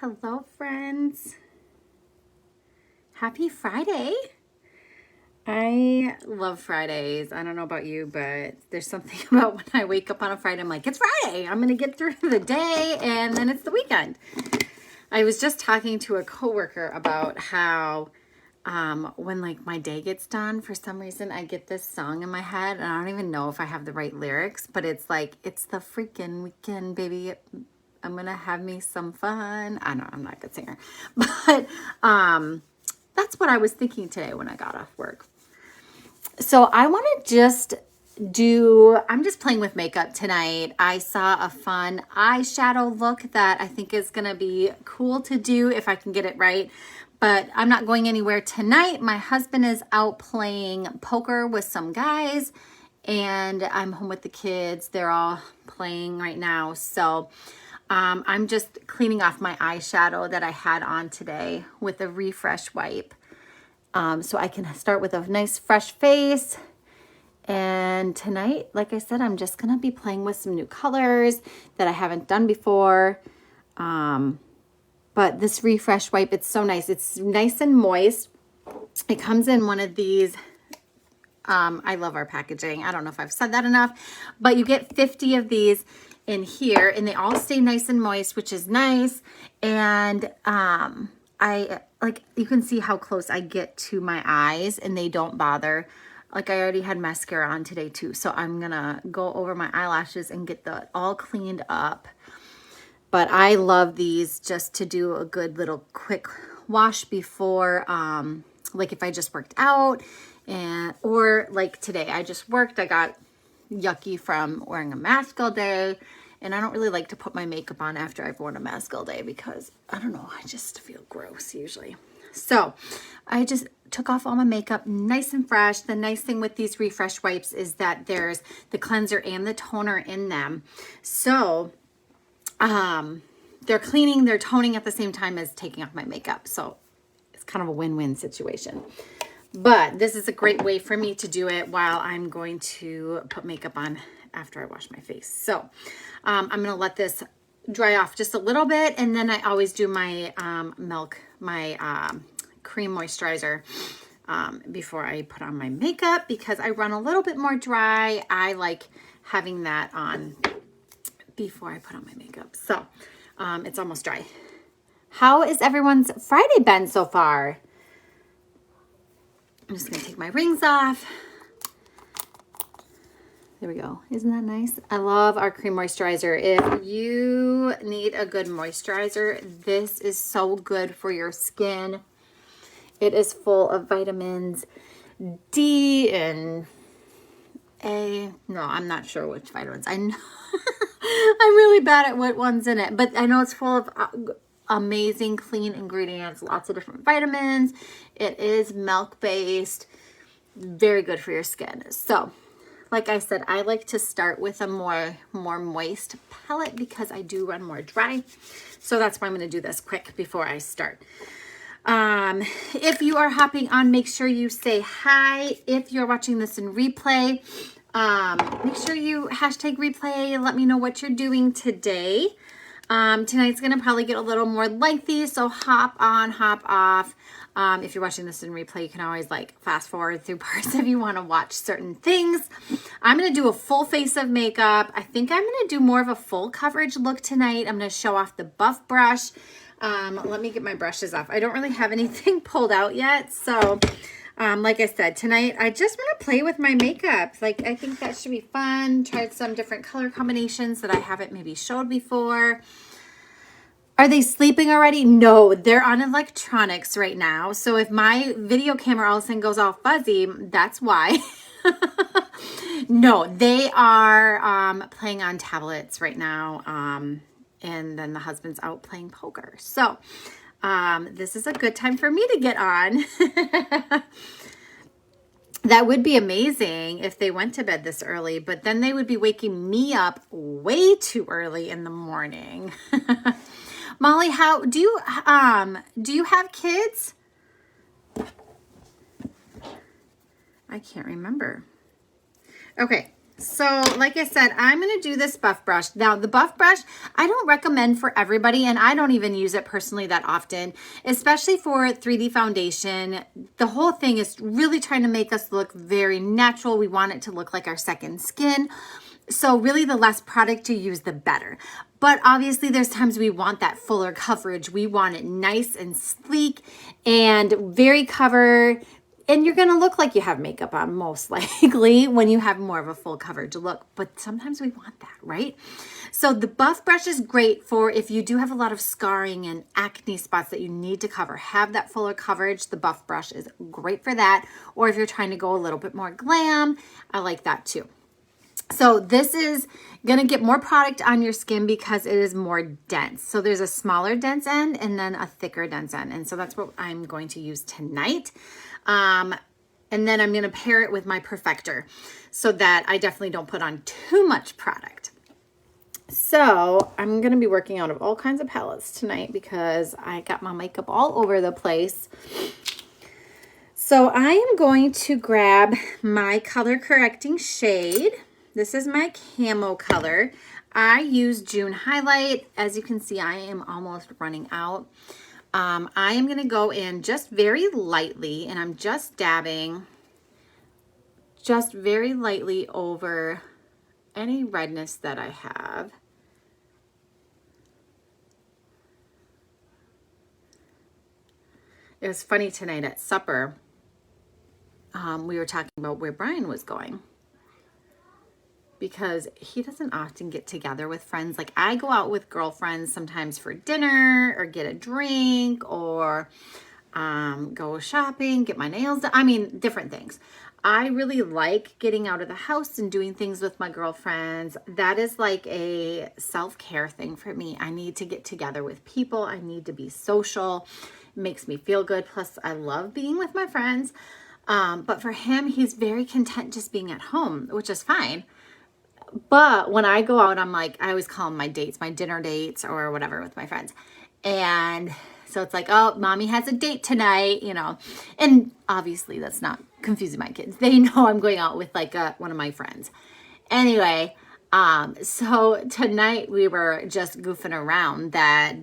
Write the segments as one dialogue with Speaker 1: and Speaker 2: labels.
Speaker 1: Hello, friends. Happy Friday. I love Fridays. I don't know about you, but there's something about when I wake up on a Friday, I'm like, it's Friday. I'm going to get through the day, and then it's the weekend. I was just talking to a coworker about how when like my day gets done, for some reason I get this song in my head, and I don't even know if I have the right lyrics, but it's like, it's the freaking weekend, baby. I'm gonna have me some fun. I know I'm not a good singer, but that's what I was thinking today when I got off work. So I want to just I'm just playing with makeup tonight. I saw a fun eyeshadow look that I think is gonna be cool to do if I can get it right. But I'm not going anywhere tonight. My husband is out playing poker with some guys, and I'm home with the kids. They're all playing right now. So I'm just cleaning off my eyeshadow that I had on today with a refresh wipe. So I can start with a nice fresh face. And tonight, like I said, I'm just going to be playing with some new colors that I haven't done before. But this refresh wipe, it's so nice. It's nice and moist. It comes in one of these. I love our packaging. I don't know if I've said that enough, but you get 50 of these in here, and they all stay nice and moist, which is nice. And I like, you can see how close I get to my eyes, and they don't bother. Like, I already had mascara on today too, so I'm gonna go over my eyelashes and get that all cleaned up. But I love these just to do a good little quick wash before, like if I just worked out, or like today I just worked. I got yucky from wearing a mask all day, and I don't really like to put my makeup on after I've worn a mask all day because I don't know, I just feel gross usually. So I just took off all my makeup nice and fresh. The nice thing with these refresh wipes is that there's the cleanser and the toner in them. So they're cleaning, they're toning at the same time as taking off my makeup. So it's kind of a win-win situation. But this is a great way for me to do it while I'm going to put makeup on after I wash my face. So I'm going to let this dry off just a little bit. And then I always do my cream moisturizer before I put on my makeup, because I run a little bit more dry. I like having that on before I put on my makeup. So it's almost dry. How is everyone's Friday been so far? I'm just going to take my rings off. There we go. Isn't that nice? I love our cream moisturizer. If you need a good moisturizer, this is so good for your skin. It is full of vitamins D and A. No, I'm not sure which vitamins. I know I'm really bad at what one's in it, but I know it's full of amazing clean ingredients, lots of different vitamins. It is milk-based, very good for your skin. So, like I said, I like to start with a more moist palette because I do run more dry. So that's why I'm going to do this quick before I start. If you are hopping on, make sure you say hi. If you're watching this in replay, make sure you hashtag replay and let me know what you're doing today. Tonight's going to probably get a little more lengthy, so hop on, hop off. If you're watching this in replay, you can always like fast forward through parts if you want to watch certain things. I'm going to do a full face of makeup. I think I'm going to do more of a full coverage look tonight. I'm going to show off the buff brush. Let me get my brushes off. I don't really have anything pulled out yet. So, like I said, tonight I just want to play with my makeup. Like, I think that should be fun. Tried some different color combinations that I haven't maybe showed before. Are they sleeping already? No, they're on electronics right now. So if my video camera all of a sudden goes all fuzzy, that's why. No, they are playing on tablets right now. And then the husband's out playing poker. So this is a good time for me to get on. That would be amazing if they went to bed this early, but then they would be waking me up way too early in the morning. Molly, how do you have kids? I can't remember. Okay, So like I said, I'm going to do this buff brush. Now the buff brush, I don't recommend for everybody, and I don't even use it personally that often, especially for 3D foundation. The whole thing is really trying to make us look very natural. We want it to look like our second skin. So really the less product you use, the better. But obviously there's times we want that fuller coverage. We want it nice and sleek and very covered. And you're going to look like you have makeup on most likely when you have more of a full coverage look. But sometimes we want that, right? So the buff brush is great for if you do have a lot of scarring and acne spots that you need to cover. Have that fuller coverage. The buff brush is great for that. Or if you're trying to go a little bit more glam, I like that too. So this is going to get more product on your skin because it is more dense. So there's a smaller dense end and then a thicker dense end. And so that's what I'm going to use tonight. And then I'm going to pair it with my Perfector so that I definitely don't put on too much product. So I'm going to be working out of all kinds of palettes tonight because I got my makeup all over the place. So I am going to grab my color correcting shade. This is my camo color. I use June Highlight. As you can see, I am almost running out. I am going to go in just very lightly, and I'm just dabbing just very lightly over any redness that I have. It was funny tonight at supper. We were talking about where Brian was going, because he doesn't often get together with friends. Like I go out with girlfriends sometimes for dinner or get a drink or go shopping, get my nails done. I mean, different things. I really like getting out of the house and doing things with my girlfriends. That is like a self-care thing for me. I need to get together with people. I need to be social. It makes me feel good. Plus I love being with my friends. But for him, he's very content just being at home, which is fine. But when I go out, I'm like, I always call them my dates, my dinner dates or whatever with my friends. And so it's like, oh, mommy has a date tonight, you know. And obviously that's not confusing my kids. They know I'm going out with like one of my friends. Anyway, so tonight we were just goofing around that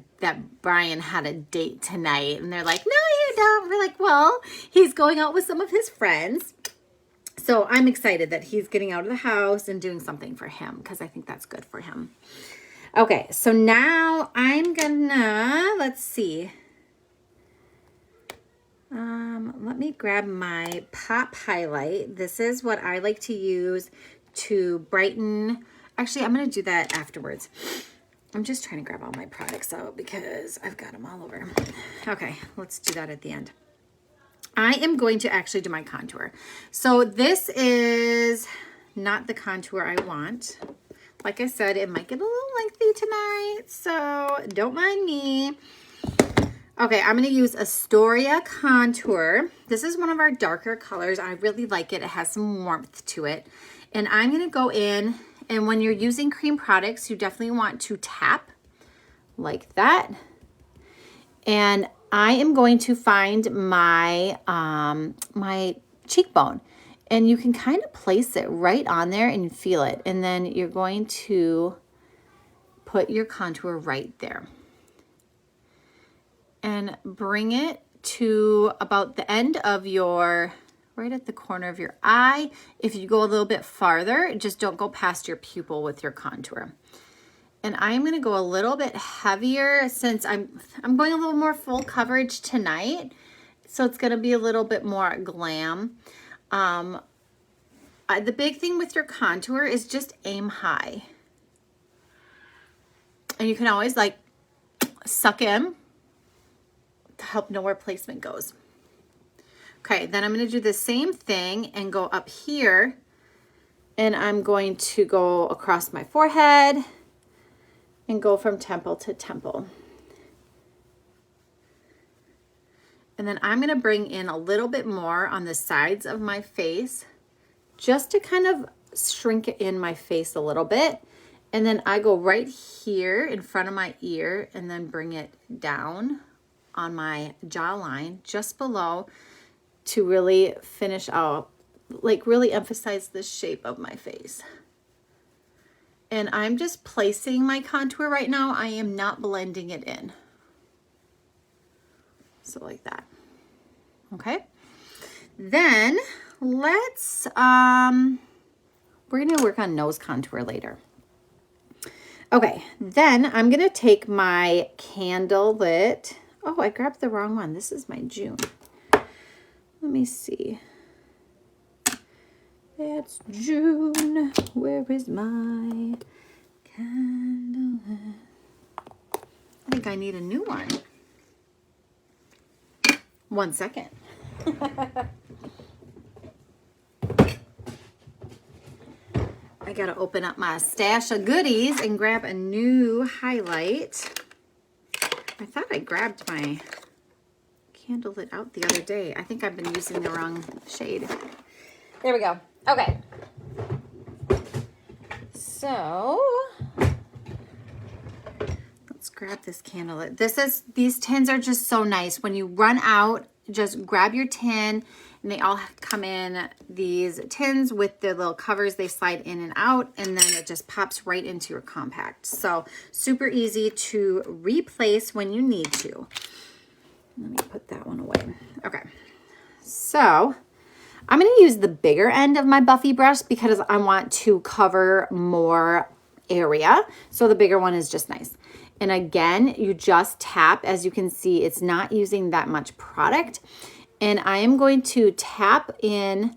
Speaker 1: Brian had a date tonight. And they're like, no, you don't. We're like, well, he's going out with some of his friends. So I'm excited that he's getting out of the house and doing something for him because I think that's good for him. Okay, so now I'm gonna, let's see. Let me grab my Pop Highlight. This is what I like to use to brighten. Actually, I'm gonna do that afterwards. I'm just trying to grab all my products out because I've got them all over. Okay, let's do that at the end. I am going to actually do my contour. So this is not the contour I want. Like I said, it might get a little lengthy tonight, so don't mind me. Okay, I'm going to use Astoria Contour. This is one of our darker colors. I really like it. It has some warmth to it. And I'm going to go in, and when you're using cream products, you definitely want to tap like that. And I am going to find my my cheekbone, and you can kind of place it right on there and feel it. And then you're going to put your contour right there and bring it to about the end of your, right at the corner of your eye. If you go a little bit farther, just don't go past your pupil with your contour. And I'm going to go a little bit heavier since I'm going a little more full coverage tonight. So it's going to be a little bit more glam. The big thing with your contour is just aim high. And you can always like suck in to help know where placement goes. Okay, then I'm going to do the same thing and go up here. And I'm going to go across my forehead and go from temple to temple. And then I'm going to bring in a little bit more on the sides of my face just to kind of shrink it in my face a little bit. And then I go right here in front of my ear and then bring it down on my jawline just below to really finish out, like really emphasize the shape of my face. And I'm just placing my contour right now. I am not blending it in. So like that. Okay. Then let's, we're going to work on nose contour later. Okay. Then I'm going to take my Candlelit. Oh, I grabbed the wrong one. This is my June. Let me see. It's June. Where is my Candlelit? I think I need a new one. 1 second. I gotta open up my stash of goodies and grab a new highlight. I thought I grabbed my Candlelit out the other day. I think I've been using the wrong shade. There we go. Okay. So let's grab this Candlelit. These tins are just so nice. When you run out, just grab your tin, and they all come in these tins with the little covers. They slide in and out, and then it just pops right into your compact. So super easy to replace when you need to. Let me put that one away. Okay. So I'm going to use the bigger end of my Buffy brush because I want to cover more area. So the bigger one is just nice. And again, you just tap. As you can see, it's not using that much product. And I am going to tap in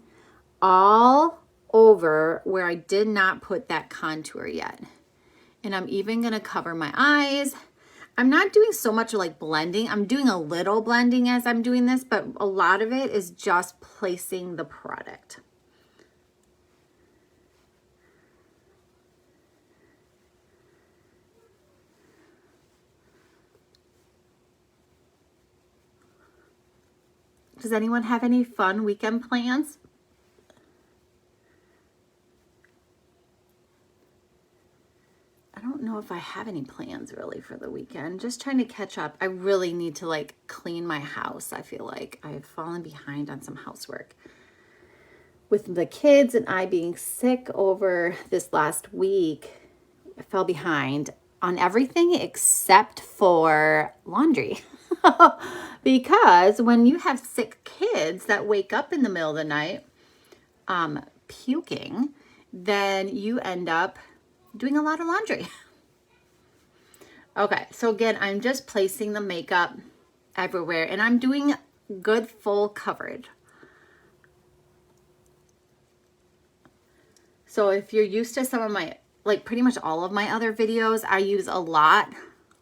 Speaker 1: all over where I did not put that contour yet. And I'm even going to cover my eyes. I'm not doing so much like blending. I'm doing a little blending as I'm doing this, but a lot of it is just placing the product. Does anyone have any fun weekend plans? I don't know if I have any plans really for the weekend. Just trying to catch up. I really need to like clean my house. I feel like I've fallen behind on some housework. With the kids and I being sick over this last week, I fell behind on everything except for laundry. Because when you have sick kids that wake up in the middle of the night puking, then you end up doing a lot of laundry. Okay, so again, I'm just placing the makeup everywhere, and I'm doing good full coverage. So if you're used to some of my, like pretty much all of my other videos, I use a lot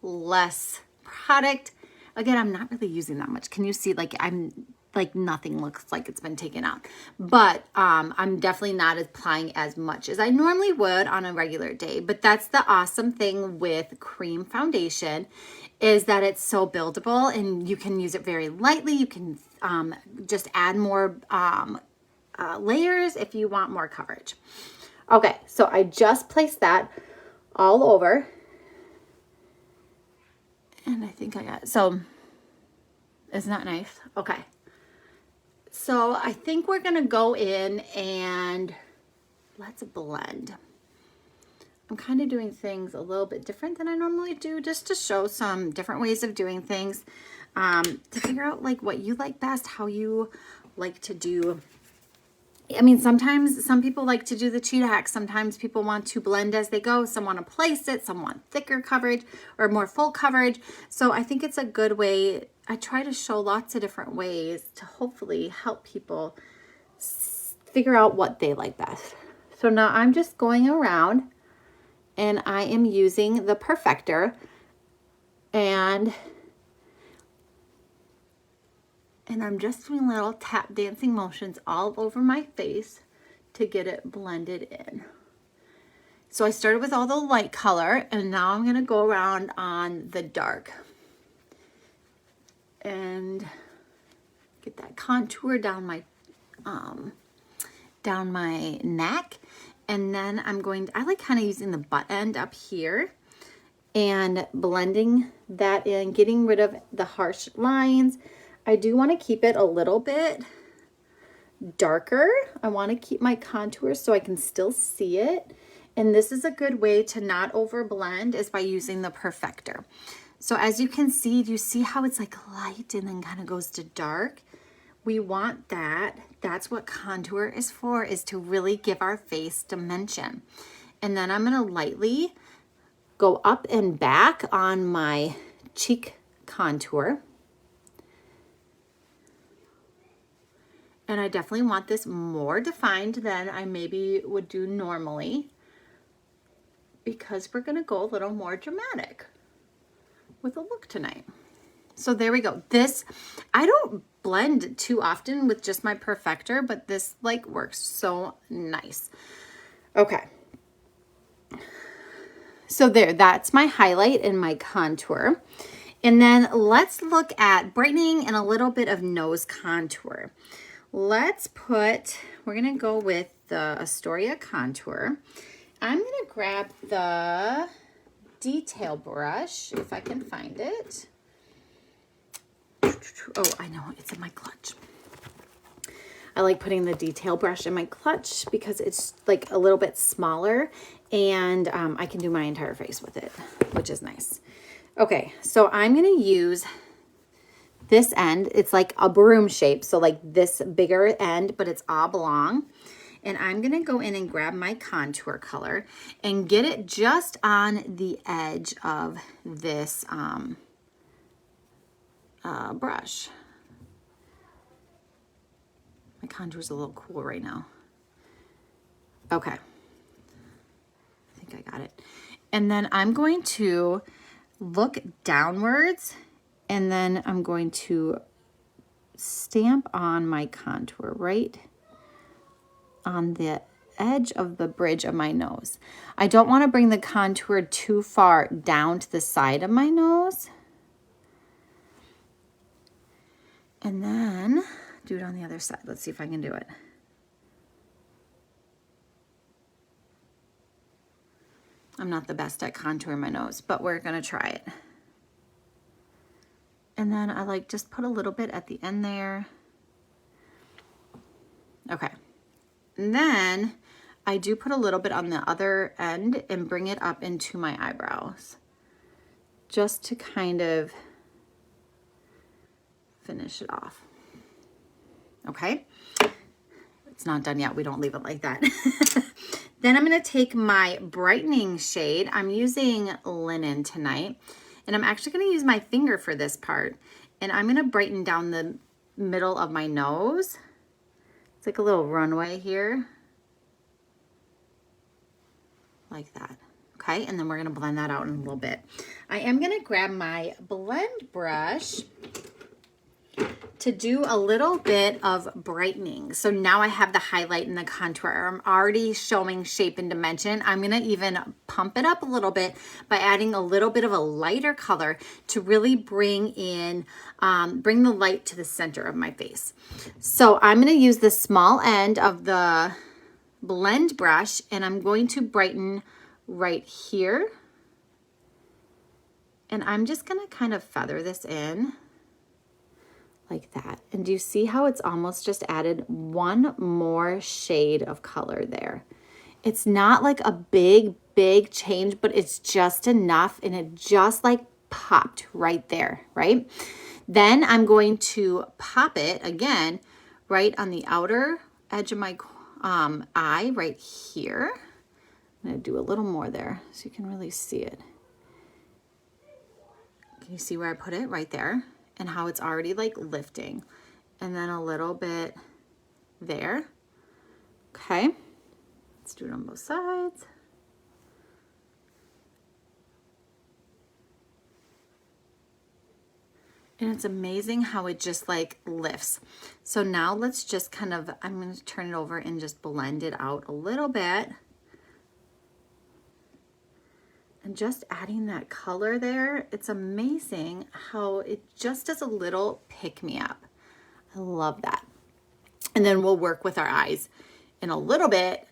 Speaker 1: less product. Again, I'm not really using that much. Can you see, like, I'm like nothing looks like it's been taken out, but I'm definitely not applying as much as I normally would on a regular day. But that's the awesome thing with Creme foundation, is that it's so buildable and you can use it very lightly. You can just add more layers if you want more coverage. Okay, so I just placed that all over. And I think I got, so isn't that nice? Okay. So I think we're going to go in and let's blend. I'm kind of doing things a little bit different than I normally do, just to show some different ways of doing things, to figure out like what you like best, how you like to do. I mean, sometimes some people like to do the cheetah hack. Sometimes people want to blend as they go. Some want to place it. Some want thicker coverage or more full coverage. So I think it's a good way. I try to show lots of different ways to hopefully help people figure out what they like best. So now I'm just going around and I am using the Perfector and I'm just doing little tap dancing motions all over my face to get it blended in. So I started with all the light color and now I'm going to go around on the dark and get that contour down my neck. And then I'm going to, I like kind of using the butt end up here and blending that in, getting rid of the harsh lines. I do want to keep it a little bit darker. I want to keep my contour so I can still see it. And this is a good way to not over blend is by using the Perfector. So as you can see, do you see how it's like light and then kind of goes to dark? We want that. That's what contour is for, is to really give our face dimension. And then I'm gonna lightly go up and back on my cheek contour. And I definitely want this more defined than I maybe would do normally, because we're gonna go a little more dramatic with a look tonight. So there we go. This, I don't blend too often with just my Perfector, but this like works so nice. Okay. So there, that's my highlight and my contour. And then let's look at brightening and a little bit of nose contour. Let's put, we're gonna go with the Astoria contour. I'm gonna grab the detail brush, if I can find it. Oh, I know, it's in my clutch. I like putting the detail brush in my clutch because it's like a little bit smaller and I can do my entire face with it, which is nice. Okay, so I'm gonna use this end. It's like a broom shape, so like this bigger end, but it's oblong. And I'm gonna go in and grab my contour color and get it just on the edge of this brush. My contour's a little cool right now. Okay. I think I got it. And then I'm going to look downwards and then I'm going to stamp on my contour right on the edge of the bridge of my nose. I don't want to bring the contour too far down to the side of my nose. And then do it on the other side. Let's see if I can do it. I'm not the best at contouring my nose, but we're gonna try it. And then I like just put a little bit at the end there. Okay. And then I do put a little bit on the other end and bring it up into my eyebrows, just to kind of finish it off. Okay, it's not done yet. We don't leave it like that. Then I'm going to take my brightening shade. I'm using Linen tonight, and I'm actually going to use my finger for this part. And I'm going to brighten down the middle of my nose. It's like a little runway here. Like that. Okay, and then we're going to blend that out in a little bit. I am going to grab my blend brush to do a little bit of brightening. So now I have the highlight and the contour. I'm already showing shape and dimension. I'm gonna even pump it up a little bit by adding a little bit of a lighter color to really bring in, bring the light to the center of my face. So I'm gonna use the small end of the blend brush and I'm going to brighten right here. And I'm just gonna kind of feather this in like that. And do you see how it's almost just added one more shade of color there? It's not like a big change, but it's just enough and it just like popped right there, right? Then I'm going to pop it again right on the outer edge of my eye right here. I'm gonna do a little more there so you can really see it. Can you see where I put it? Right there. And how it's already like lifting. And then a little bit there. Okay, let's do it on both sides. And it's amazing how it just like lifts. So now let's just kind of, I'm going to turn it over and just blend it out a little bit. And just adding that color there, it's amazing how it just does a little pick me up. I love that. And then we'll work with our eyes in a little bit.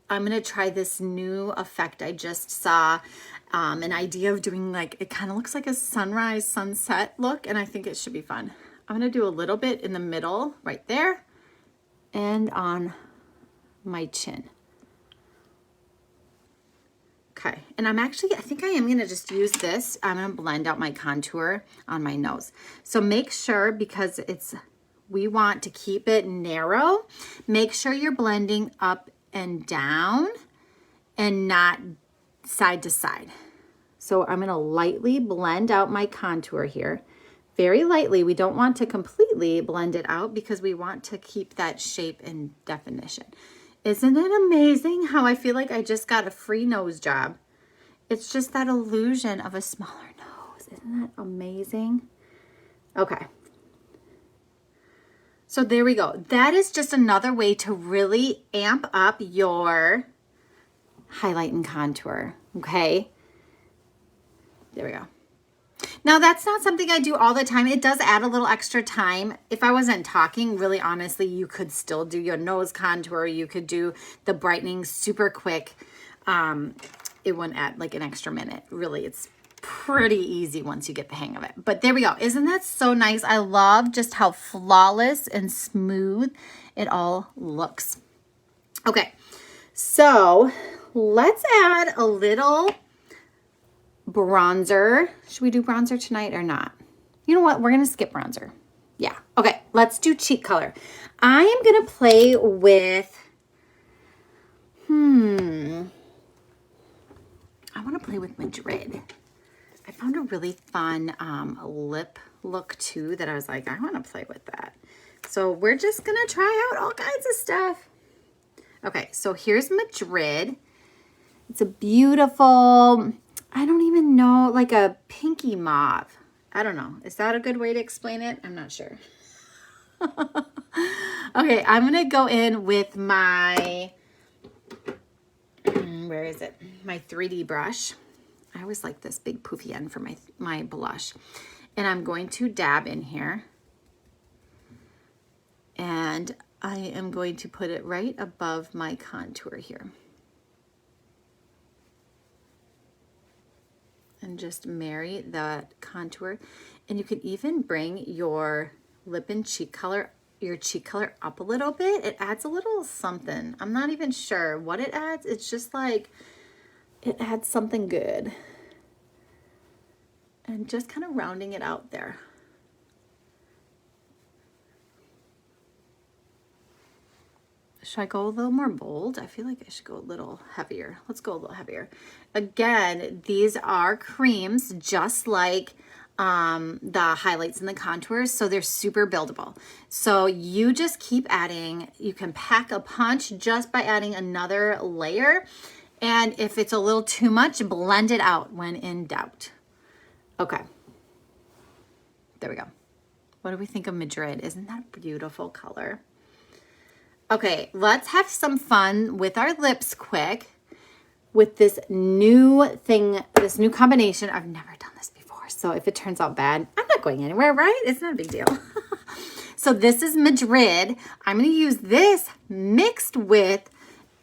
Speaker 1: I'm gonna try this new effect I just saw, an idea of doing like, it kind of looks like a sunrise sunset look, and I think it should be fun. I'm gonna do a little bit in the middle right there and on my chin. Okay, and I think I am going to just use this. I'm going to blend out my contour on my nose. So make sure, because we want to keep it narrow, make sure you're blending up and down and not side to side. So I'm going to lightly blend out my contour here. Very lightly. We don't want to completely blend it out because we want to keep that shape and definition. Isn't it amazing how I feel like I just got a free nose job? It's just that illusion of a smaller nose. Isn't that amazing? Okay. So there we go. That is just another way to really amp up your highlight and contour. Okay. There we go. Now, that's not something I do all the time. It does add a little extra time. If I wasn't talking, really honestly, you could still do your nose contour. You could do the brightening super quick. It wouldn't add like an extra minute. Really, it's pretty easy once you get the hang of it. But there we go. Isn't that so nice? I love just how flawless and smooth it all looks. Okay, so let's add a little bronzer. Should we do bronzer tonight or not? You know what? We're going to skip bronzer. Yeah. Okay. Let's do cheek color. I am going to play with, I want to play with Madrid. I found a really fun lip look too that I was like, I want to play with that. So we're just going to try out all kinds of stuff. Okay. So here's Madrid. It's a beautiful, I don't even know, like a pinky mauve. I don't know. Is that a good way to explain it? I'm not sure. Okay, I'm going to go in with my, where is it? My 3D brush. I always like this big poofy end for my blush. And I'm going to dab in here. And I am going to put it right above my contour here. And just marry that contour. And you can even bring your lip and cheek color, your cheek color up a little bit. It adds a little something. I'm not even sure what it adds. It's just like, it adds something good. And just kind of rounding it out there. Should I go a little more bold? I feel like I should go a little heavier. Let's go a little heavier. Again, these are creams just like the highlights and the contours, so they're super buildable. So you just keep adding. You can pack a punch just by adding another layer. And if it's a little too much, blend it out when in doubt. Okay. There we go. What do we think of Madrid? Isn't that a beautiful color? Okay, let's have some fun with our lips quick with this new thing, this new combination. I've never done this before, so if it turns out bad, I'm not going anywhere, right? It's not a big deal. So this is Madrid. I'm going to use this mixed with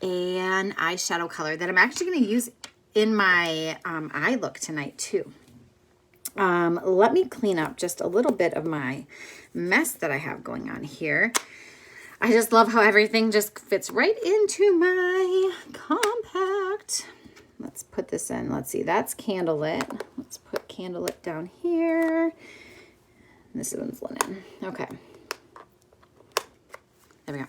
Speaker 1: an eyeshadow color that I'm actually going to use in my eye look tonight too. Let me clean up just a little bit of my mess that I have going on here. I just love how everything just fits right into my compact. Let's put this in. Let's see, that's Candlelit. Let's put Candlelit down here. This one's linen. Okay. There we go.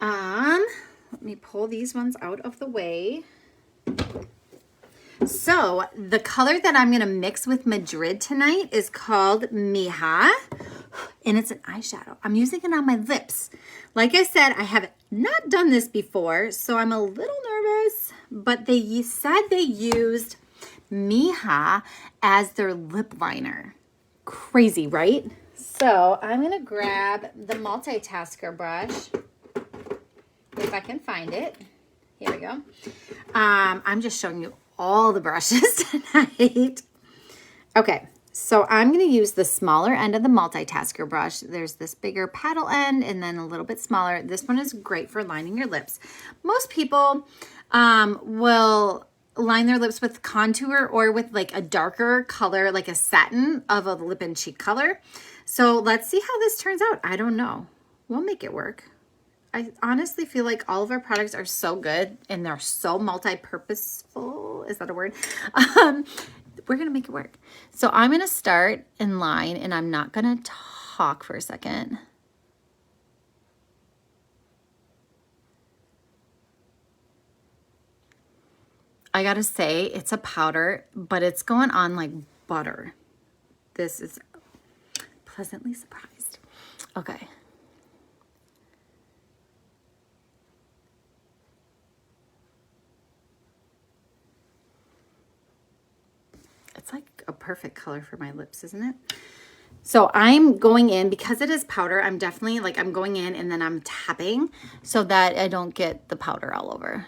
Speaker 1: Let me pull these ones out of the way. So the color that I'm going to mix with Madrid tonight is called Hija, and it's an eyeshadow. I'm using it on my lips. Like I said, I have not done this before, so I'm a little nervous, but they said they used Hija as their lip liner. Crazy, right? So I'm going to grab the Multitasker brush, if I can find it. Here we go. I'm just showing you all the brushes tonight. Okay, so I'm going to use the smaller end of the Multitasker brush. There's this bigger paddle end and then a little bit smaller. This one is great for lining your lips. Most people will line their lips with contour or with like a darker color, like a satin of a lip and cheek color. So let's see how this turns out. I don't know. We'll make it work. I honestly feel like all of our products are so good and they're so multi-purposeful. Is that a word? We're going to make it work. So I'm going to start in line and I'm not going to talk for a second. I got to say, it's a powder, but it's going on like butter. This is pleasantly surprised. Okay. It's like a perfect color for my lips, isn't it? So I'm going in, because it is powder, I'm definitely like, I'm going in and then I'm tapping so that I don't get the powder all over.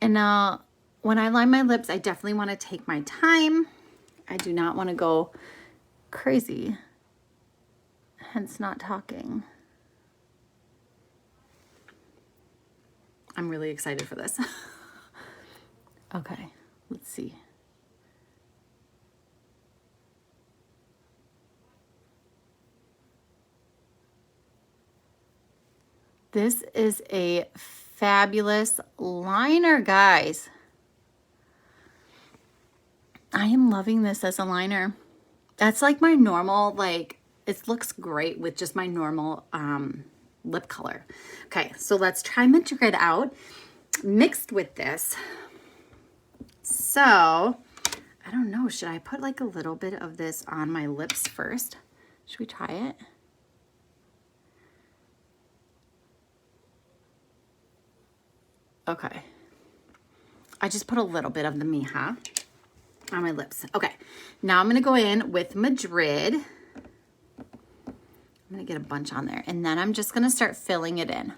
Speaker 1: And now when I line my lips, I definitely want to take my time. I do not want to go crazy, hence not talking. I'm really excited for this. Okay, let's see. This is a fabulous liner, guys. I am loving this as a liner. That's like my normal, like, it looks great with just my normal lip color. Okay, so let's try Madrid out mixed with this. So, I don't know, should I put like a little bit of this on my lips first? Should we try it? Okay. I just put a little bit of the Hija on my lips. Okay, now I'm going to go in with Madrid. I'm going to get a bunch on there. And then I'm just going to start filling it in.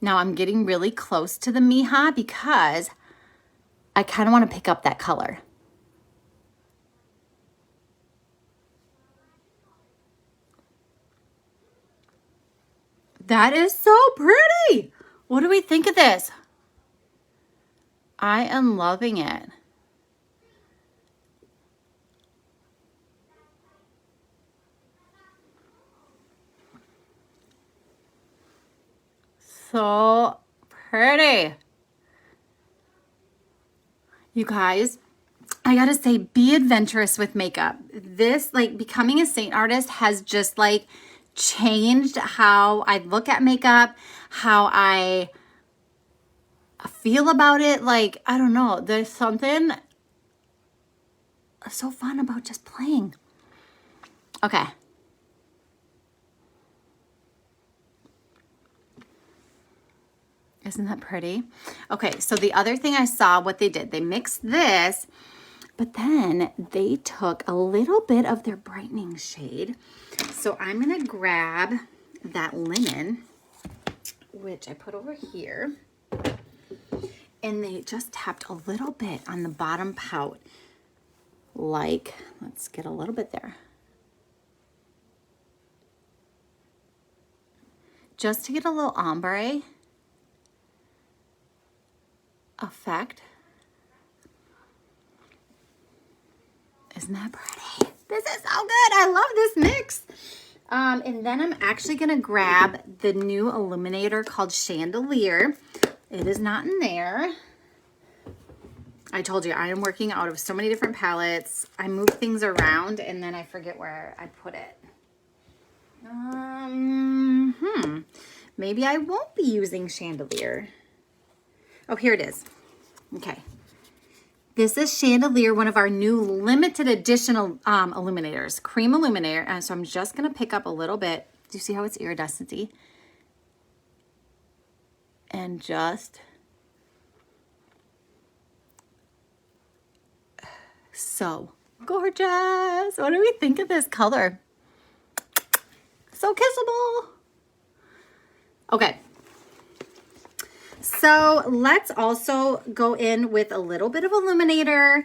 Speaker 1: Now I'm getting really close to the Hija because I kind of want to pick up that color. That is so pretty. What do we think of this? I am loving it. So pretty. You guys, I gotta say, be adventurous with makeup. This, like, becoming a saint artist has just like changed how I look at makeup, how I feel about it. Like, I don't know, there's something so fun about just playing. Okay. Isn't that pretty? Okay, so the other thing I saw, what they did, they mixed this, but then they took a little bit of their brightening shade. So I'm gonna grab that lemon, which I put over here, and they just tapped a little bit on the bottom pout. Like, let's get a little bit there. Just to get a little ombre effect. Isn't that pretty? This is so good. I love this mix. And then I'm actually going to grab the new Illuminator called Chandelier. It is not in there. I told you, I am working out of so many different palettes. I move things around and then I forget where I put it. Maybe I won't be using Chandelier. Oh, here it is. Okay. This is Chandelier, one of our new limited edition illuminators, Creme Illuminator. And so I'm just going to pick up a little bit. Do you see how it's iridescent-y? And just so gorgeous. What do we think of this color? So kissable. Okay. So let's also go in with a little bit of illuminator.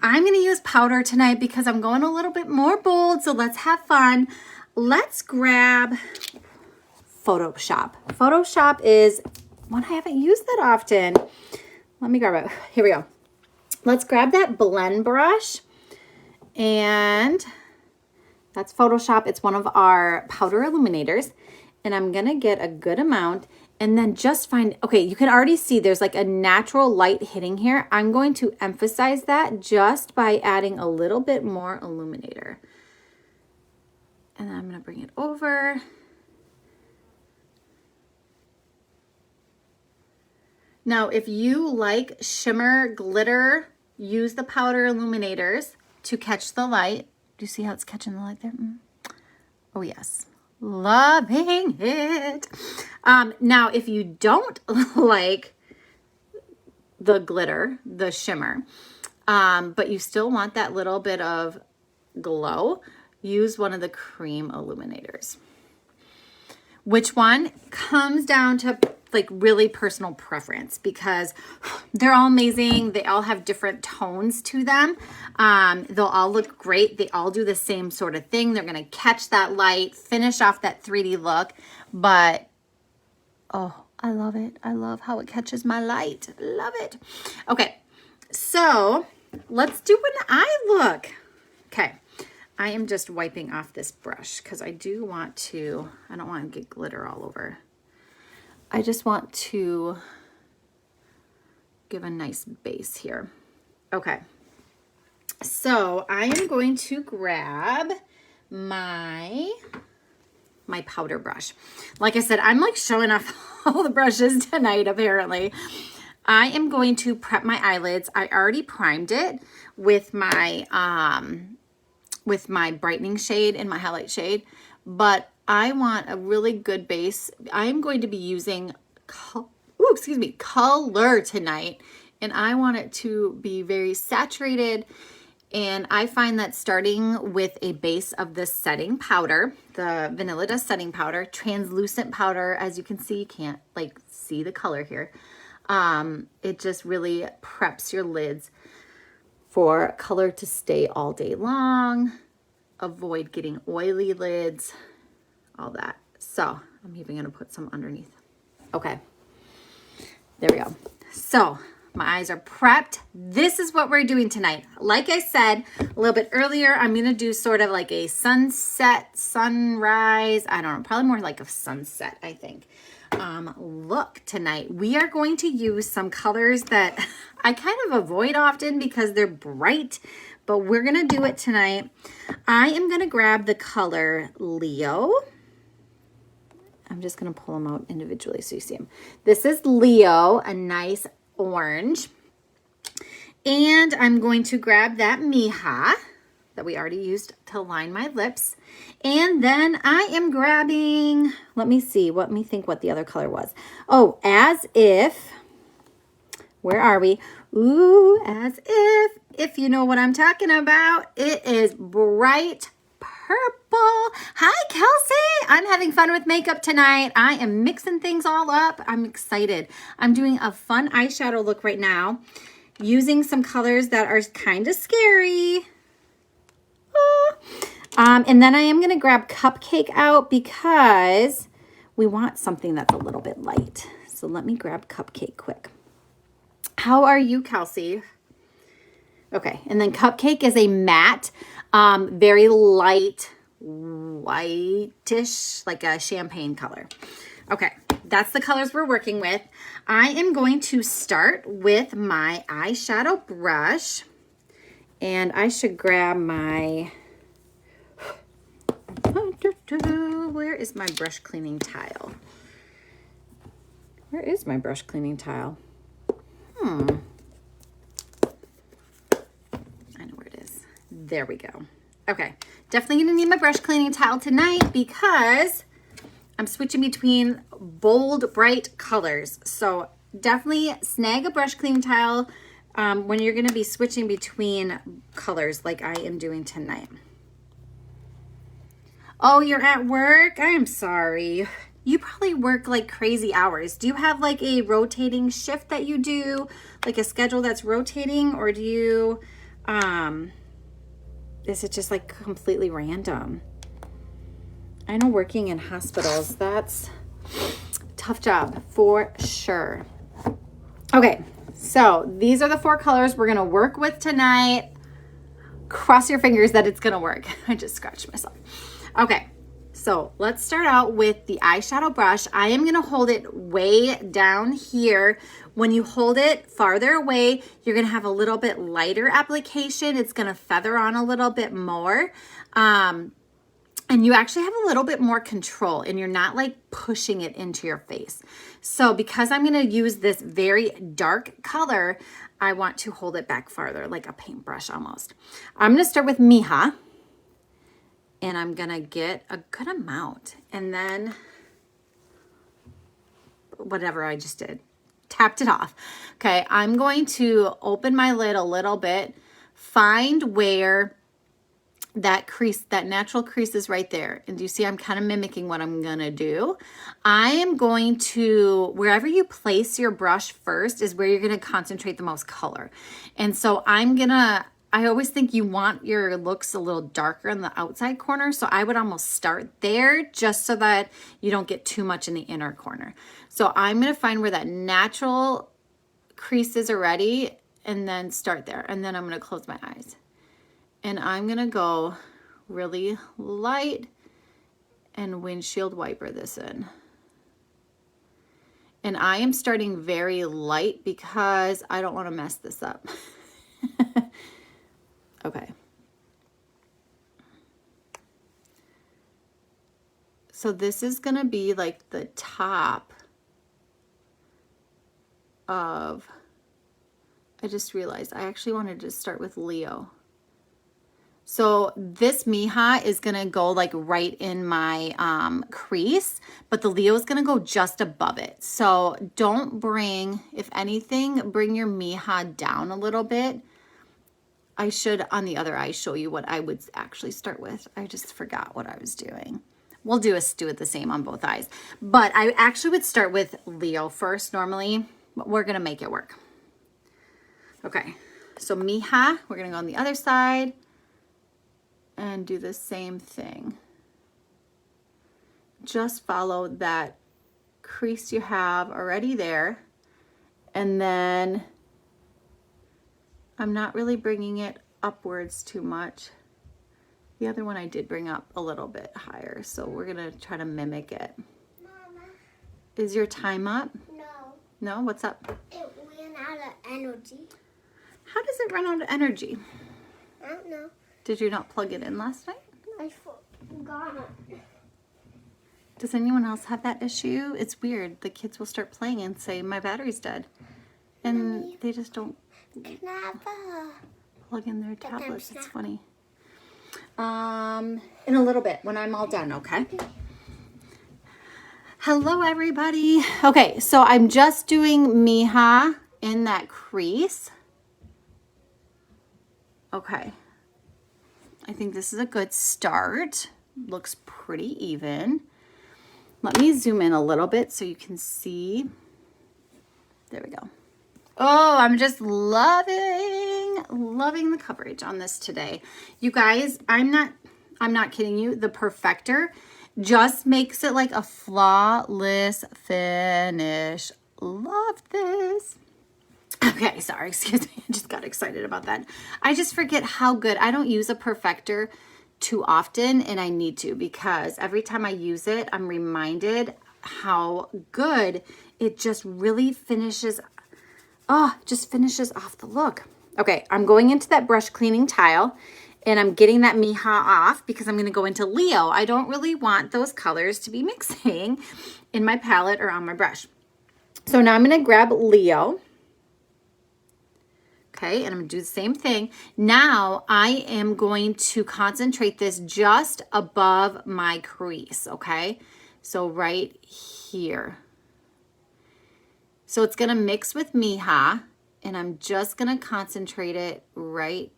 Speaker 1: I'm going to use powder tonight because I'm going a little bit more bold. So let's have fun. Let's grab Photoshop. Photoshop is one I haven't used that often. Let me grab it. Here we go. Let's grab that blend brush, and that's Photoshop. It's one of our powder illuminators, and I'm gonna get a good amount and then just find, okay, you can already see there's like a natural light hitting here. I'm going to emphasize that just by adding a little bit more illuminator. And then I'm gonna bring it over. Now, if you like shimmer, glitter, use the powder illuminators to catch the light. Do you see how it's catching the light there? Oh, yes. Loving it. Now, if you don't like the glitter, the shimmer, but you still want that little bit of glow, use one of the Creme illuminators. Which one comes down to like really personal preference, because they're all amazing. They all have different tones to them. They'll all look great. They all do the same sort of thing. They're going to catch that light, finish off that 3D look. But, oh, I love it. I love how it catches my light. Love it. Okay, so let's do an eye look. Okay, I am just wiping off this brush because I do want to, I don't want to get glitter all over. I just want to give a nice base here. Okay, so I am going to grab my powder brush. Like I said, I'm like showing off all the brushes tonight apparently. I am going to prep my eyelids. I already primed it with my brightening shade and my highlight shade, but I want a really good base. I'm going to be using color tonight, and I want it to be very saturated. And I find that starting with a base of this setting powder, the Vanilla Dust setting powder, translucent powder, as you can see, you can't like see the color here. It just really preps your lids for color to stay all day long, avoid getting oily lids, all that. So I'm even gonna put some underneath. Okay, there we go. So my eyes are prepped. This is what we're doing tonight. Like I said a little bit earlier, I'm gonna do sort of like a sunset, sunrise, I don't know, probably more like a sunset, I think. Look tonight. We are going to use some colors that I kind of avoid often because they're bright, but we're gonna do it tonight. I am gonna grab the color Leo. I'm just gonna pull them out individually so you see them. This is Leo, a nice orange. And I'm going to grab that Hija that we already used to line my lips. And then I am grabbing, let me think what the other color was. Oh, As If. Where are we? Ooh, As If you know what I'm talking about. It is bright purple. Hi, Kelsey. I'm having fun with makeup tonight. I am mixing things all up. I'm excited. I'm doing a fun eyeshadow look right now using some colors that are kind of scary. And then I am going to grab Cupcake out because we want something that's a little bit light. So let me grab Cupcake quick. How are you, Kelsey? Okay, and then Cupcake is a matte, very light, whitish, like a champagne color. Okay, that's the colors we're working with. I am going to start with my eyeshadow brush, and I should grab my, where is my brush cleaning tile? Where is my brush cleaning tile? There we go. Okay, definitely gonna need my brush cleaning towel tonight because I'm switching between bold, bright colors. So definitely snag a brush cleaning towel when you're gonna be switching between colors like I am doing tonight. Oh, you're at work? I am sorry. You probably work like crazy hours. Do you have like a rotating shift that you do? Like a schedule that's rotating, or do you, is it just like completely random? I know working in hospitals, that's tough job for sure. Okay, so these are the 4 colors we're gonna work with tonight. Cross your fingers that it's gonna work. I just scratched myself. Okay, so let's start out with the eyeshadow brush. I am gonna hold it way down here. When you hold it farther away, you're gonna have a little bit lighter application. It's gonna feather on a little bit more. And you actually have a little bit more control and you're not like pushing it into your face. So because I'm gonna use this very dark color, I want to hold it back farther, like a paintbrush almost. I'm gonna start with Hija, and I'm gonna get a good amount. And then whatever I just did, tapped it off. Okay, I'm going to open my lid a little bit, find where that crease, that natural crease is right there. And do you see I'm kind of mimicking what I'm gonna do? I am going to, wherever you place your brush first is where you're gonna concentrate the most color. And so I always think you want your looks a little darker in the outside corner. So I would almost start there just so that you don't get too much in the inner corner. So I'm gonna find where that natural crease is already and then start there. And then I'm gonna close my eyes. And I'm gonna go really light and windshield wiper this in. And I am starting very light because I don't wanna mess this up. Okay. So this is gonna be like the top of, I just realized I actually wanted to start with Leo. So this Hija is gonna go like right in my crease, but the Leo is gonna go just above it. So don't bring, if anything, bring your Hija down a little bit. I should, on the other eye, show you what I would actually start with. I just forgot what I was doing. We'll do it the same on both eyes. But I actually would start with Leo first normally, but we're gonna make it work. Okay, so Hija, we're gonna go on the other side and do the same thing. Just follow that crease you have already there. And then I'm not really bringing it upwards too much. The other one I did bring up a little bit higher, so we're gonna try to mimic it.
Speaker 2: Mama.
Speaker 1: Is your time up?
Speaker 2: No.
Speaker 1: No, what's up?
Speaker 2: It ran out of energy.
Speaker 1: How does it run out of energy?
Speaker 2: I don't know.
Speaker 1: Did you not plug it in last night?
Speaker 2: I forgot it.
Speaker 1: Does anyone else have that issue? It's weird. The kids will start playing and say, my battery's dead. And
Speaker 2: Mommy.
Speaker 1: they just don't
Speaker 2: Can I have
Speaker 1: plug in their tablets. It's
Speaker 2: snack?
Speaker 1: funny. In a little bit when I'm all done, okay? Hello, everybody. Okay, so I'm just doing Hija in that crease. Okay. I think this is a good start. Looks pretty even. Let me zoom in a little bit so you can see. There we go. Oh, I'm just loving the coverage on this today. You guys, I'm not kidding you. The Perfector just makes it like a flawless finish. Love this. Okay, sorry, excuse me. I just got excited about that. I just forget how good. I don't use a Perfector too often, and I need to, because every time I use it, I'm reminded how good it just really finishes. Just finishes off the look. Okay, I'm going into that brush cleaning tile, and I'm getting that Hija off because I'm going to go into Leo. I don't really want those colors to be mixing in my palette or on my brush. So now I'm going to grab Leo. Okay, and I'm going to do the same thing. Now I am going to concentrate this just above my crease, okay? So right here. So it's going to mix with Hija, and I'm just going to concentrate it right,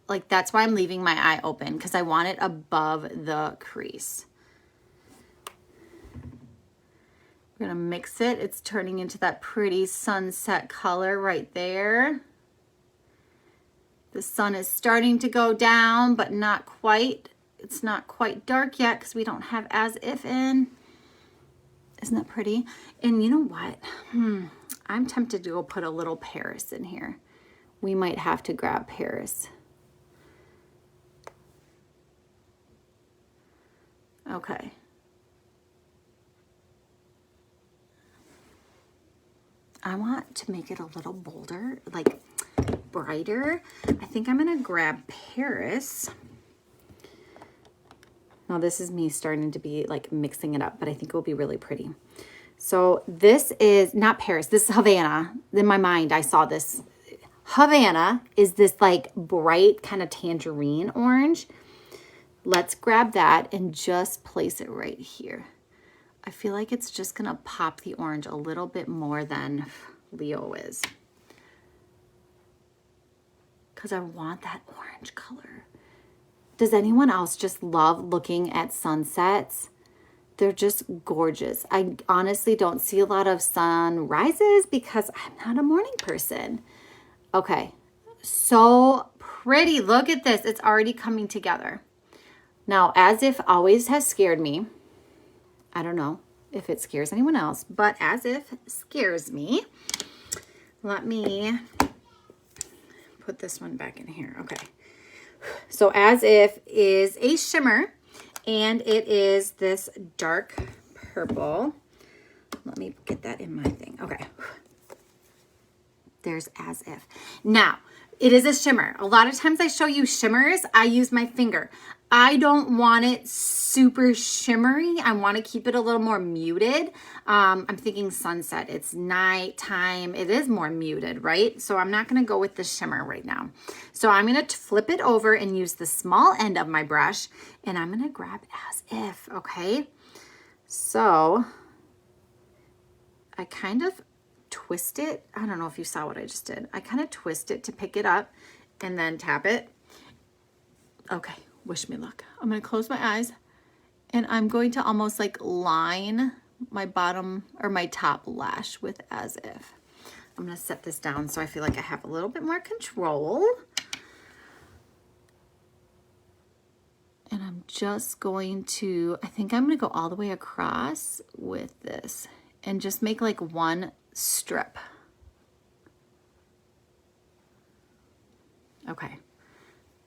Speaker 1: like that's why I'm leaving my eye open, because I want it above the crease. We're going to mix it. It's turning into that pretty sunset color right there. The sun is starting to go down, but not quite. It's not quite dark yet because we don't have as if in. Isn't that pretty? And you know what? I'm tempted to go put a little Paris in here. We might have to grab Paris. Okay. I want to make it a little bolder, like brighter. I think I'm gonna grab Paris. Now this is me starting to be like mixing it up, but I think it will be really pretty. So this is not Paris, this is Havana. In my mind, I saw this. Havana is this like bright kind of tangerine orange. Let's grab that and just place it right here. I feel like it's just gonna pop the orange a little bit more than Leo is. Because I want that orange color. Does anyone else just love looking at sunsets? They're just gorgeous. I honestly don't see a lot of sunrises because I'm not a morning person. Okay, so pretty. Look at this. It's already coming together. Now, as if always has scared me. I don't know if it scares anyone else, but as if scares me. Let me put this one back in here. Okay. So as if is a shimmer, and it is this dark purple. Let me get that in my thing. Okay. There's as if. Now, it is a shimmer. A lot of times I show you shimmers, I use my finger. I don't want it super shimmery. I want to keep it a little more muted. I'm thinking sunset. It's nighttime. It is more muted, right? So I'm not going to go with the shimmer right now. So I'm going to flip it over and use the small end of my brush, and I'm going to grab as if, okay? So I kind of twist it. I don't know if you saw what I just did. I kind of twist it to pick it up and then tap it. Okay, wish me luck. I'm going to close my eyes and I'm going to almost like line my bottom or my top lash with as if. I'm going to set this down so I feel like I have a little bit more control. And I'm just going to, I think I'm going to go all the way across with this and just make like one strip. Okay,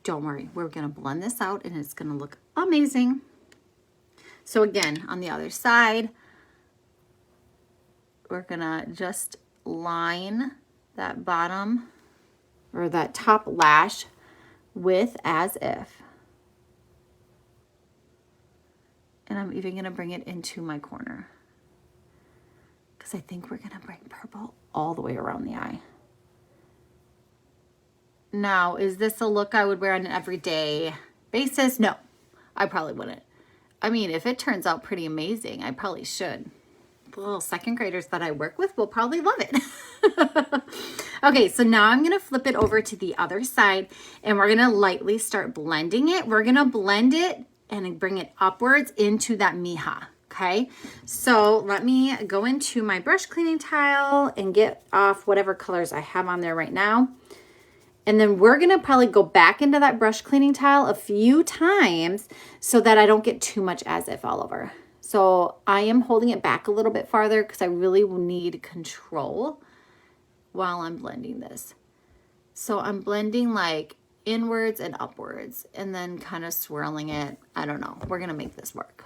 Speaker 1: don't worry, we're gonna blend this out and it's gonna look amazing. So again, on the other side, we're gonna just line that bottom or that top lash with as if. And I'm even gonna bring it into my corner, because I think we're gonna bring purple all the way around the eye. Now, is this a look I would wear on an everyday basis? No, I probably wouldn't. I mean, if it turns out pretty amazing, I probably should. The little second graders that I work with will probably love it. Okay, so now I'm gonna flip it over to the other side and we're gonna lightly start blending it. We're gonna blend it and bring it upwards into that Hija. Okay, so let me go into my brush cleaning tile and get off whatever colors I have on there right now. And then we're gonna probably go back into that brush cleaning tile a few times so that I don't get too much as if all over. So I am holding it back a little bit farther because I really need control while I'm blending this. So I'm blending like inwards and upwards and then kind of swirling it. I don't know, we're gonna make this work.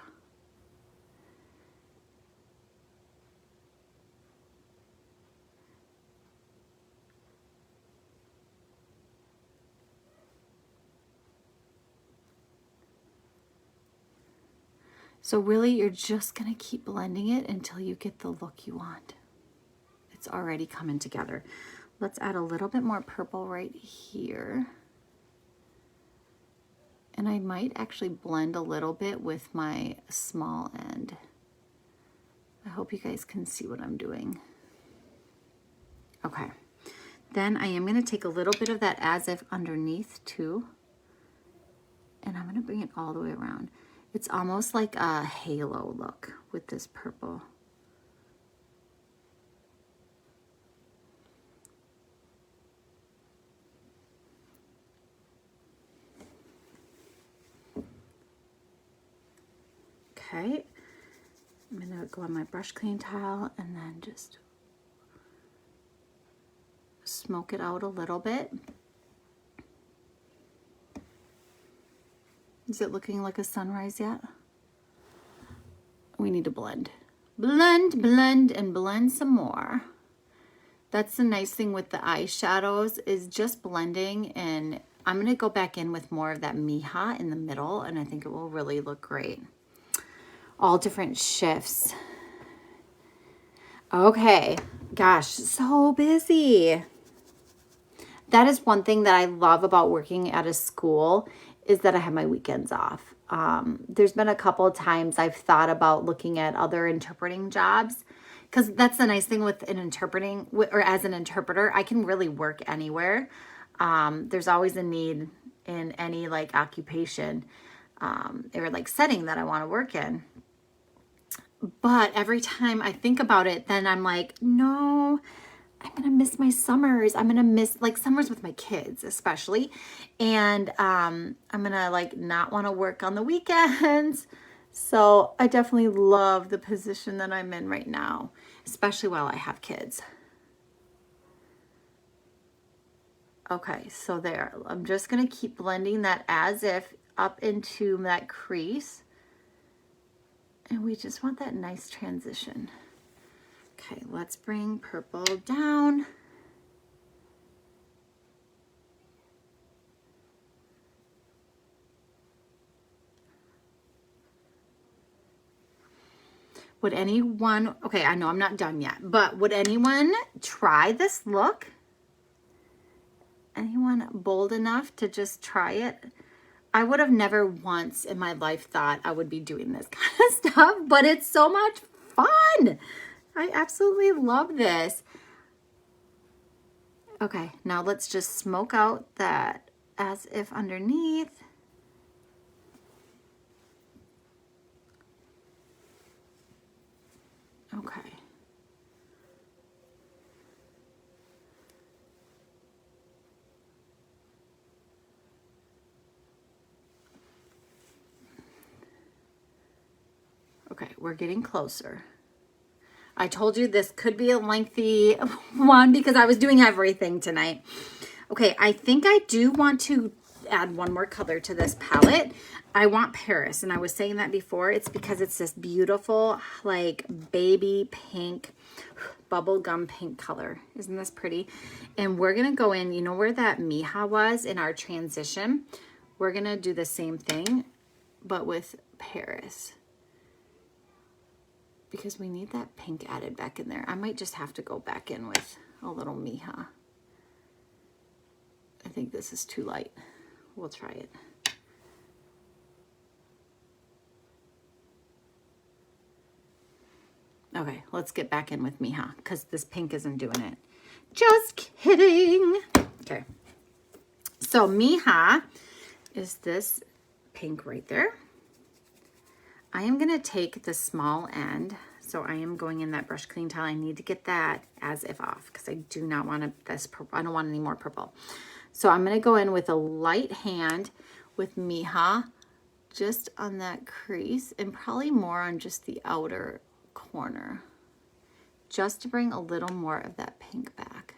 Speaker 1: So really, you're just gonna keep blending it until you get the look you want. It's already coming together. Let's add a little bit more purple right here. And I might actually blend a little bit with my small end. I hope you guys can see what I'm doing. Okay, then I am gonna take a little bit of that as if underneath too. And I'm gonna bring it all the way around. It's almost like a halo look with this purple. Okay, I'm going to go on my brush clean towel and then just smoke it out a little bit. Is it looking like a sunrise yet? We need to blend. Blend, blend, and blend some more. That's the nice thing with the eyeshadows is just blending, and I'm going to go back in with more of that Hija in the middle, and I think it will really look great. All different shifts. Okay, gosh, so busy. That is one thing that I love about working at a school is that I have my weekends off. There's been a couple of times I've thought about looking at other interpreting jobs, because that's the nice thing with an interpreting, or as an interpreter, I can really work anywhere. There's always a need in any like occupation or like setting that I want to work in. But every time I think about it, then I'm like, no, I'm going to miss my summers. I'm going to miss like summers with my kids, especially. And I'm going to like not want to work on the weekends. So I definitely love the position that I'm in right now, especially while I have kids. Okay, so there. I'm just going to keep blending that as if up into that crease. And we just want that nice transition. Okay, let's bring purple down. Would anyone, okay, I know I'm not done yet, but would anyone try this look? Anyone bold enough to just try it? I would have never once in my life thought I would be doing this kind of stuff, but it's so much fun. I absolutely love this. Okay, now let's just smoke out that as if underneath. Okay. Okay, we're getting closer. I told you this could be a lengthy one because I was doing everything tonight. Okay, I think I do want to add one more color to this palette. I want Paris, and I was saying that before. It's because it's this beautiful, like, baby pink, bubblegum pink color. Isn't this pretty? And we're going to go in, you know where that Hija was in our transition? We're going to do the same thing, but with Paris, because we need that pink added back in there. I might just have to go back in with a little Hija. I think this is too light. We'll try it. Okay, let's get back in with Hija because this pink isn't doing it. Just kidding. Okay, so Hija is this pink right there. I am going to take the small end. So I am going in that brush clean towel. I need to get that as if off because I do not want this purple. I don't want any more purple. So I'm going to go in with a light hand with Hija just on that crease and probably more on just the outer corner, just to bring a little more of that pink back.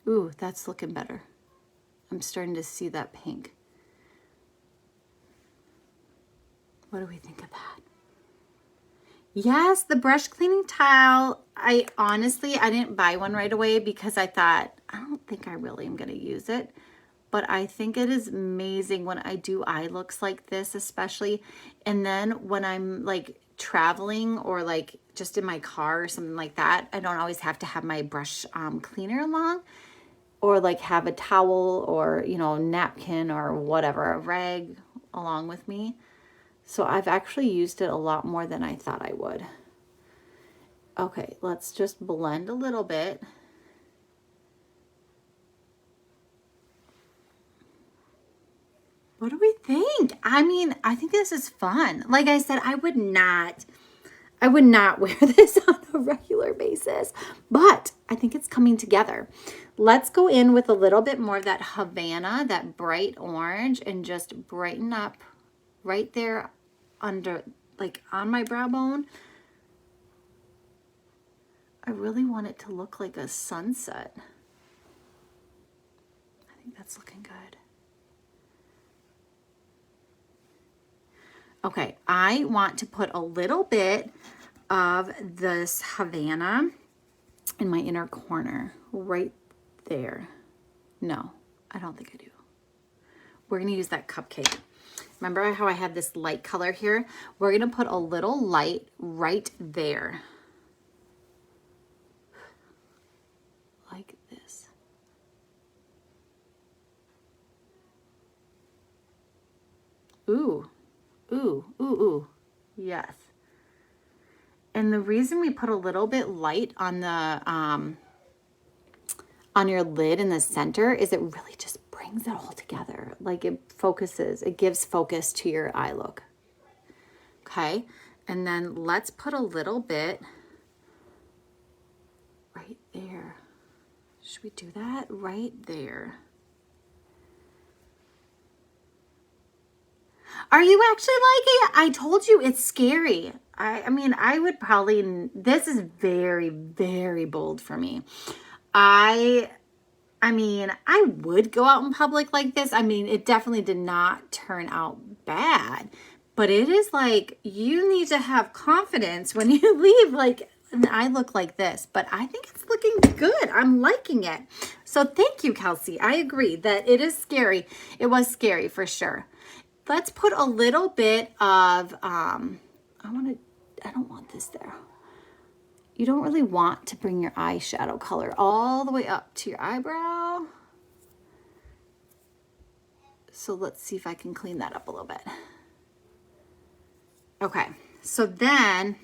Speaker 1: Ooh, that's looking better. I'm starting to see that pink. What do we think of that? Yes, the brush cleaning towel. I didn't buy one right away because I thought, I don't think I really am going to use it. But I think it is amazing when I do eye looks like this, especially. And then when I'm like traveling or like just in my car or something like that, I don't always have to have my brush cleaner along, or like have a towel or, you know, napkin or whatever, a rag along with me. So I've actually used it a lot more than I thought I would. Okay, let's just blend a little bit. What do we think? I mean, I think this is fun. Like I said, I I would not wear this on a regular basis, but I think it's coming together. Let's go in with a little bit more of that Havana, that bright orange, and just brighten up right there under, like on my brow bone. I really want it to look like a sunset. I think that's looking good. Okay, I want to put a little bit of this Havana in my inner corner, right there. No, I don't think I do. We're gonna use that Cupcake. Remember how I had this light color here? We're gonna put a little light right there. Like this. Ooh, ooh, ooh, ooh, yes. And the reason we put a little bit light on the, on your lid in the center is it really just brings it all together. Like it focuses, it gives focus to your eye look. Okay, and then let's put a little bit right there. Should we do that? Right there. Are you actually liking it? I told you it's scary. I mean, I would probably, this is very, very bold for me. I mean, I would go out in public like this. I mean, it definitely did not turn out bad, but it is like, you need to have confidence when you leave, like, and I look like this, but I think it's looking good. I'm liking it. So thank you, Kelsey. I agree that it is scary. It was scary for sure. Let's put a little bit of, I don't want this there. You don't really want to bring your eyeshadow color all the way up to your eyebrow. So let's see if I can clean that up a little bit. Okay, so then,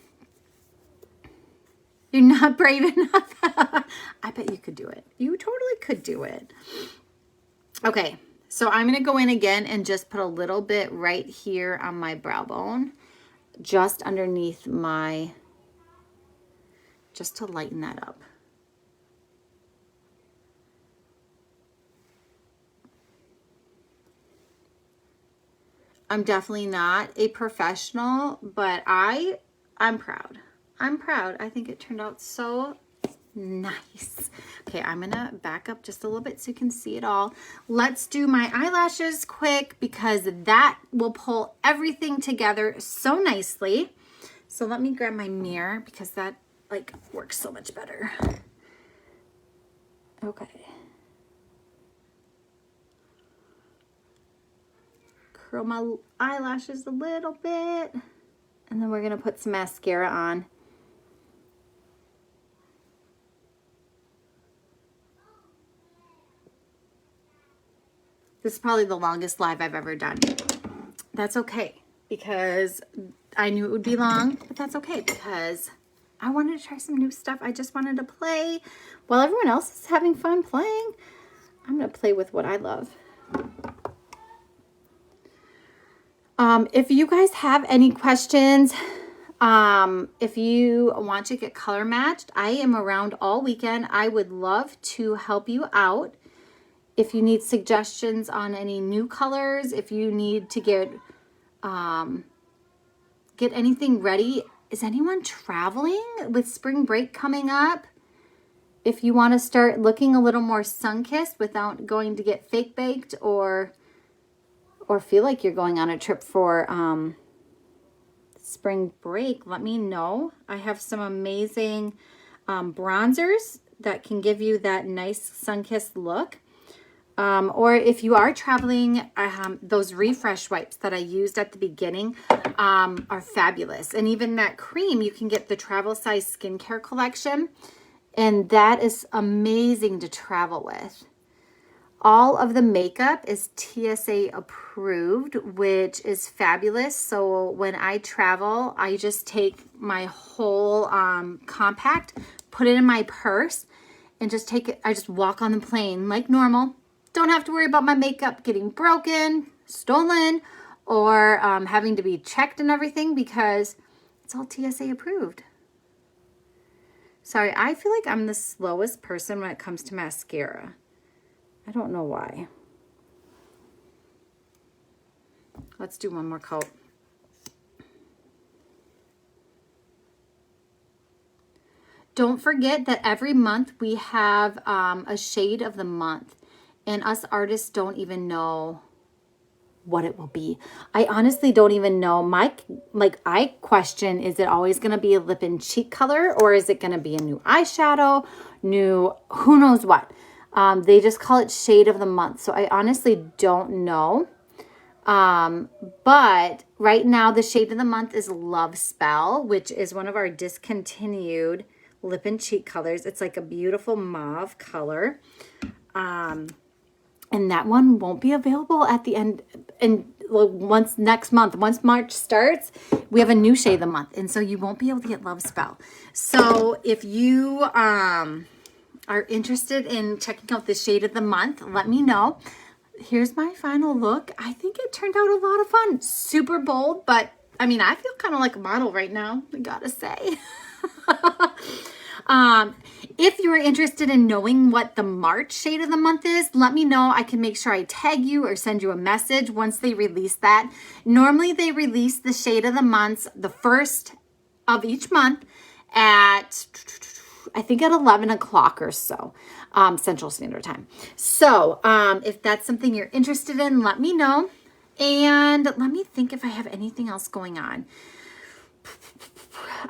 Speaker 1: you're not brave enough. I bet you could do it. You totally could do it. Okay, so I'm gonna go in again and just put a little bit right here on my brow bone, just underneath my, just to lighten that up. I'm definitely not a professional, but I'm proud. I'm proud. I think it turned out so nice. Okay, I'm gonna back up just a little bit so you can see it all. Let's do my eyelashes quick because that will pull everything together so nicely. So let me grab my mirror because that like works so much better. Okay. Curl my eyelashes a little bit, and then we're gonna put some mascara on. This is probably the longest live I've ever done. That's okay, because I knew it would be long, but that's okay because I wanted to try some new stuff. I just wanted to play while everyone else is having fun playing. I'm gonna play with what I love. If you guys have any questions, if you want to get color matched, I am around all weekend. I would love to help you out. If you need suggestions on any new colors, if you need to get anything ready. Is anyone traveling with spring break coming up? If you want to start looking a little more sun-kissed without going to get fake baked or feel like you're going on a trip for spring break, let me know. I have some amazing bronzers that can give you that nice sun-kissed look. Or if you are traveling, those refresh wipes that I used at the beginning are fabulous. And even that cream, you can get the travel size skincare collection. And that is amazing to travel with. All of the makeup is TSA approved, which is fabulous. So when I travel, I just take my whole compact, put it in my purse, and just take it. I just walk on the plane like normal. Don't have to worry about my makeup getting broken, stolen, or having to be checked and everything because It's all TSA approved. Sorry, I feel like I'm the slowest person when it comes to mascara. I don't know why. Let's do one more coat. Don't forget that every month we have a shade of the month, and us artists don't even know what it will be. I honestly don't even know. I question, is it always going to be a lip and cheek color, or is it going to be a new eyeshadow, who knows what? They just call it shade of the month. So I honestly don't know. But right now the shade of the month is Love Spell, which is one of our discontinued lip and cheek colors. It's like a beautiful mauve color. And that one won't be available at the end. And once March starts, we have a new shade of the month. And so you won't be able to get Love Spell. So if you are interested in checking out the shade of the month, let me know. Here's my final look. I think it turned out a lot of fun. Super bold, but I mean, I feel kind of like a model right now, I gotta say. If you're interested in knowing what the March shade of the month is, let me know. I can make sure I tag you or send you a message once they release that. Normally they release the shade of the months the first of each month at, I think at 11 o'clock or so, Central Standard Time. So if that's something you're interested in, let me know. And let me think if I have anything else going on.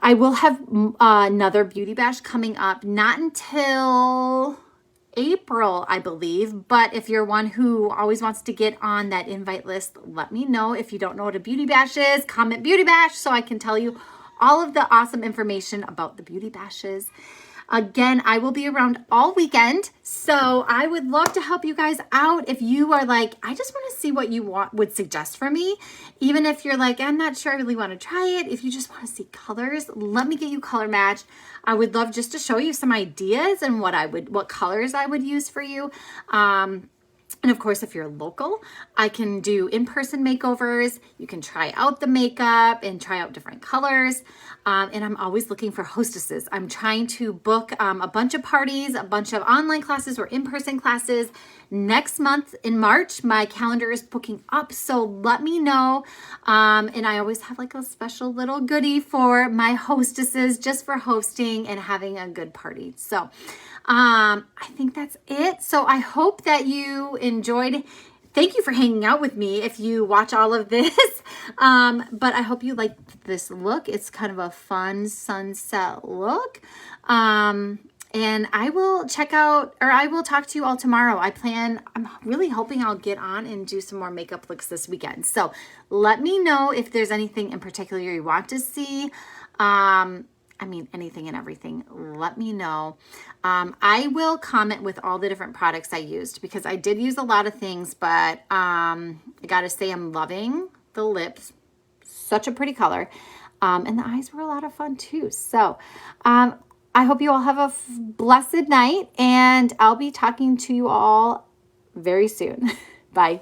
Speaker 1: I will have another beauty bash coming up, not until April, I believe. But if you're one who always wants to get on that invite list, let me know. If you don't know what a beauty bash is, comment beauty bash so I can tell you all of the awesome information about the beauty bashes. Again, I will be around all weekend, so I would love to help you guys out. If you are like, I just want to see what you would suggest for me, even if you're like, I'm not sure I really want to try it. If you just want to see colors, let me get you color matched. I would love just to show you some ideas and what colors I would use for you. And of course, if you're local, I can do in-person makeovers. You can try out the makeup and try out different colors. And I'm always looking for hostesses. I'm trying to book a bunch of parties, a bunch of online classes or in-person classes. Next month in March, my calendar is booking up, so let me know. And I always have like a special little goodie for my hostesses just for hosting and having a good party. So I think that's it. So I hope that you enjoyed. Thank you for hanging out with me if you watch all of this. But I hope you liked this look. It's kind of a fun sunset look. And I will I will talk to you all tomorrow. I'm really hoping I'll get on and do some more makeup looks this weekend. So let me know if there's anything in particular you want to see. I mean, anything and everything, let me know. I will comment with all the different products I used because I did use a lot of things, but I gotta say I'm loving the lips. Such a pretty color. And the eyes were a lot of fun too. So I hope you all have a blessed night, and I'll be talking to you all very soon. Bye.